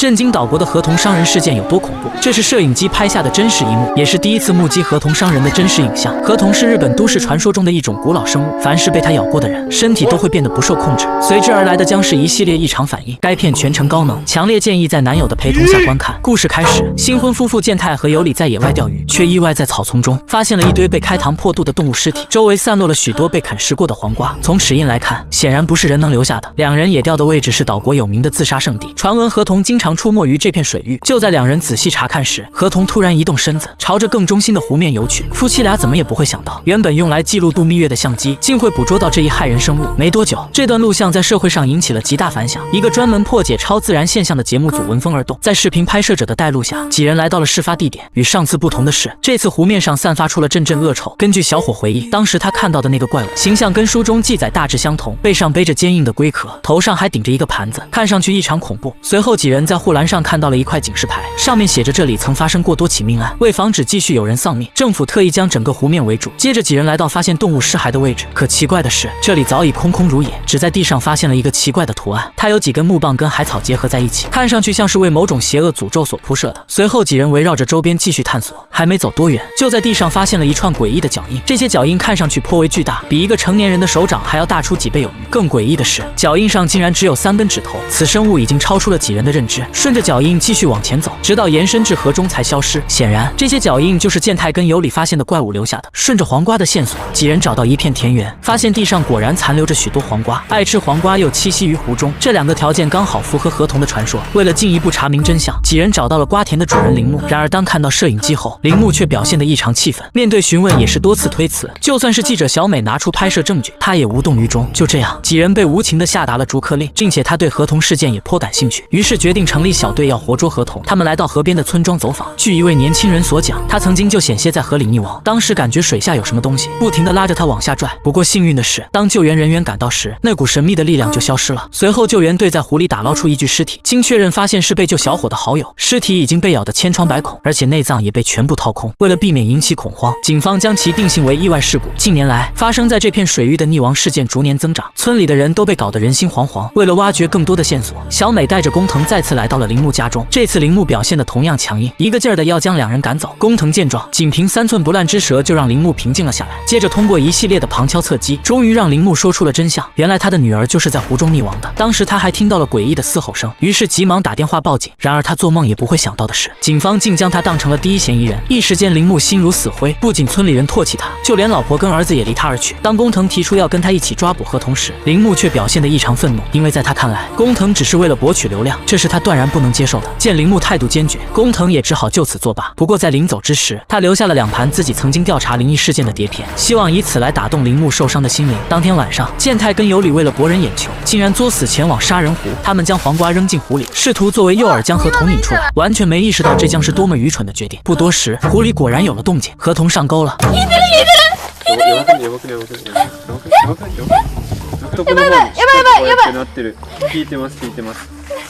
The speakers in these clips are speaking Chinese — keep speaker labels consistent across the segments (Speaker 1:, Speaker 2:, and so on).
Speaker 1: 震惊岛国的合同伤人事件有多恐怖？这是摄影机拍下的真实一幕，也是第一次目击合同伤人的真实影像。合同是日本都市传说中的一种古老生物，凡是被它咬过的人，身体都会变得不受控制，随之而来的将是一系列异常反应。该片全程高能，强烈建议在男友的陪同下观看。故事开始，新婚夫妇健太和有里在野外钓鱼，却意外在草丛中发现了一堆被开膛破肚的动物尸体，周围散落了许多被啃食过的黄瓜。从齿印来看，显然不是人能留下的。两人野钓的位置是岛国有名的自杀圣地，传闻合同经常出没于这片水域。就在两人仔细查看时，合同突然移动身子，朝着更中心的湖面游去。夫妻俩怎么也不会想到，原本用来记录度蜜月的相机，竟会捕捉到这一骇人生物。没多久，这段录像在社会上引起了极大反响。一个专门破解超自然现象的节目组闻风而动，在视频拍摄者的带路下，几人来到了事发地点。与上次不同的是，这次湖面上散发出了阵阵恶臭。根据小伙回忆，当时他看到的那个怪物形象跟书中记载大致相同，背上背着坚硬的龟壳，头上还顶着一个盘子，看上去异常恐怖。随后几人在护栏上看到了一块警示牌，上面写着这里曾发生过多起命案，为防止继续有人丧命，政府特意将整个湖面围住。接着几人来到发现动物尸骸的位置，可奇怪的是，这里早已空空如也，只在地上发现了一个奇怪的图案，它有几根木棒跟海草结合在一起，看上去像是为某种邪恶诅咒所铺设的。随后几人围绕着周边继续探索，还没走多远，就在地上发现了一串诡异的脚印，这些脚印看上去颇为巨大，比一个成年人的手掌还要大出几倍有余。更诡异的是，脚印上竟然只有3根指头，此生物已经超出了几人的认知。顺着脚印继续往前走，直到延伸至河中才消失。显然，这些脚印就是健太跟有里发现的怪物留下的。顺着黄瓜的线索，几人找到一片田园，发现地上果然残留着许多黄瓜。爱吃黄瓜又栖息于湖中，这2个条件刚好符合合同的传说。为了进一步查明真相，几人找到了瓜田的主人铃木。然而当看到摄影机后，铃木却表现得异常气愤，面对询问也是多次推辞。就算是记者小美拿出拍摄证据，他也无动于衷。就这样，几人被无情地下达了逐客令，并且他对合同事件也颇感兴趣，于是决定成立小队要活捉合同。他们来到河边的村庄走访，据一位年轻人所讲，他曾经就险些在河里溺亡，当时感觉水下有什么东西不停地拉着他往下拽。不过幸运的是，当救援人员赶到时，那股神秘的力量就消失了。随后救援队在湖里打捞出一具尸体，经确认发现是被救小伙的好友，尸体已经被咬得千疮百孔，而且内脏也被全部掏空。为了避免引起恐慌，警方将其定性为意外事故。近年来发生在这片水域的溺亡事件逐年增长，村里的人都被搞得人心惶惶。为了挖掘更多的线索，小美带着工藤再次来到了铃木家中。这次铃木表现得同样强硬，一个劲儿的要将两人赶走。工藤见状，仅凭3寸不烂之舌就让铃木平静了下来。接着通过一系列的旁敲侧击，终于让铃木说出了真相。原来他的女儿就是在湖中溺亡的，当时他还听到了诡异的嘶吼声，于是急忙打电话报警。然而他做梦也不会想到的是，警方竟将他当成了第一嫌疑人。一时间铃木心如死灰，不仅村里人唾弃他，就连老婆跟儿子也离他而去。当工藤提出要跟他一起抓捕合同时，铃木却表现得异常愤怒，因为在他看来，工藤只是为了博取流量，这是他断然不能接受的。见铃木态度坚决，工藤也只好就此作罢。不过在临走之时，他留下了2盘自己曾经调查灵异事件的碟片，希望以此来打动铃木受伤的心灵。当天晚上，健太跟有里为了博人眼球，竟然作死前往杀人湖。他们将黄瓜扔进湖里，试图作为诱饵将合同引出来，完全没意识到这将是多么愚蠢的决定。不多时，湖里果然有了动静，合同上钩了。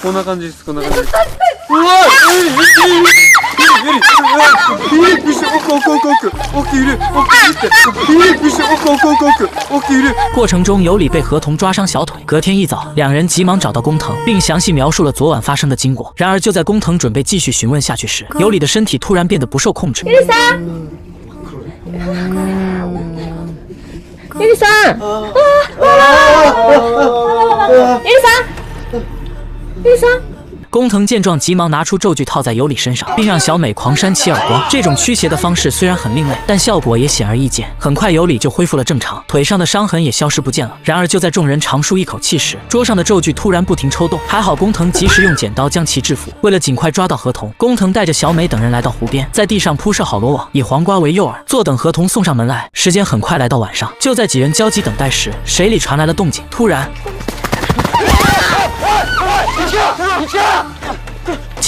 Speaker 2: こんな感じです。こんな感じです。うわ！不是，奥いる。不是，奥いる。
Speaker 1: 过程中，有里被合同抓伤小腿。隔天一早，两人急忙找到工藤，并详细描述了昨晚发生的经过。然而，就在工藤准备继续询问下去时，有里的身体突然变得不受控制。
Speaker 3: ゆりさん。ゆりさん。
Speaker 1: 工藤见状，急忙拿出咒具套在有里身上，并让小美狂扇7耳光。这种驱邪的方式虽然很另类，但效果也显而易见。很快，有里就恢复了正常，腿上的伤痕也消失不见了。然而，就在众人长舒一口气时，桌上的咒具突然不停抽动。还好工藤及时用剪刀将其制服。为了尽快抓到合同，工藤带着小美等人来到湖边，在地上铺设好罗网，以黄瓜为诱饵，坐等合同送上门来。时间很快来到晚上，就在几人焦急等待时，水里传来了动静。突然，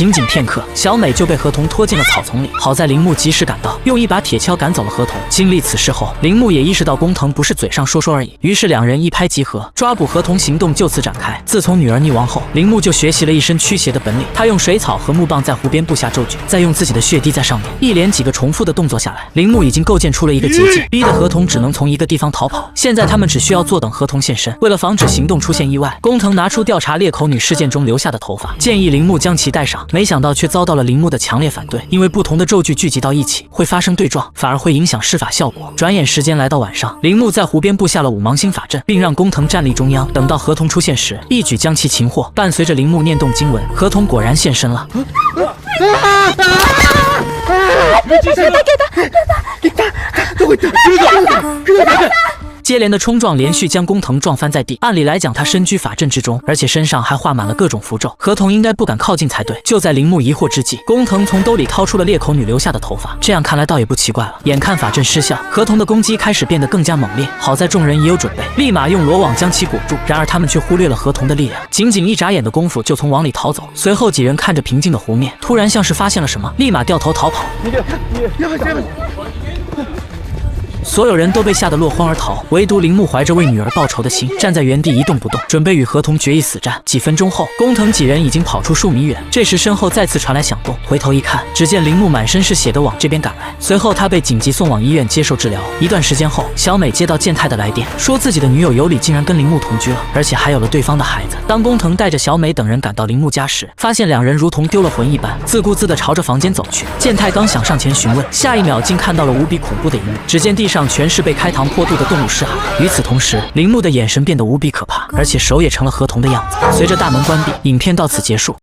Speaker 1: 仅仅片刻，小美就被河童拖进了草丛里。好在铃木及时赶到，用一把铁锹赶走了河童。经历此事后，铃木也意识到工藤不是嘴上说说而已，于是两人一拍即合，抓捕河童行动就此展开。自从女儿溺亡后，铃木就学习了一身驱邪的本领。他用水草和木棒在湖边布下咒句，再用自己的血滴在上面，一连几个重复的动作下来，铃木已经构建出了一个结界，逼得河童只能从一个地方逃跑。现在他们只需要坐等河童现身。为了防止行动出现意外，工藤拿出调查裂口女事件中留下的头发，建议铃木将其戴上，没想到却遭到了铃木的强烈反对，因为不同的咒句聚集到一起会发生对撞，反而会影响施法效果。转眼时间来到晚上，铃木在湖边布下了五芒星法阵，并让工藤站立中央，等到河童出现时，一举将其擒获。伴随着铃木念动经文，河童果然现身了。接连的冲撞连续将工藤撞翻在地。按理来讲，他身居法阵之中，而且身上还画满了各种符咒，河童应该不敢靠近才对。就在铃木疑惑之际，工藤从兜里掏出了裂口女留下的头发，这样看来倒也不奇怪了。眼看法阵失效，河童的攻击开始变得更加猛烈。好在众人也有准备，立马用罗网将其裹住。然而他们却忽略了河童的力量，仅仅一眨眼的功夫就从网里逃走。随后几人看着平静的湖面，突然像是发现了什么，立马掉头逃跑。所有人都被吓得落荒而逃，唯独铃木怀着为女儿报仇的心，站在原地一动不动，准备与河童决一死战。几分钟后，工藤几人已经跑出数米远。这时身后再次传来响动，回头一看，只见铃木满身是血的往这边赶来。随后他被紧急送往医院接受治疗。一段时间后，小美接到健太的来电，说自己的女友有里竟然跟铃木同居了，而且还有了对方的孩子。当工藤带着小美等人赶到铃木家时，发现两人如同丢了魂一般，自顾自地朝着房间走去。健太刚想上前询问，下一秒竟看到了无比恐怖的一幕，只见地上全是被开膛破肚的动物尸骸。与此同时，铃木的眼神变得无比可怕，而且手也成了河童的样子。随着大门关闭，影片到此结束。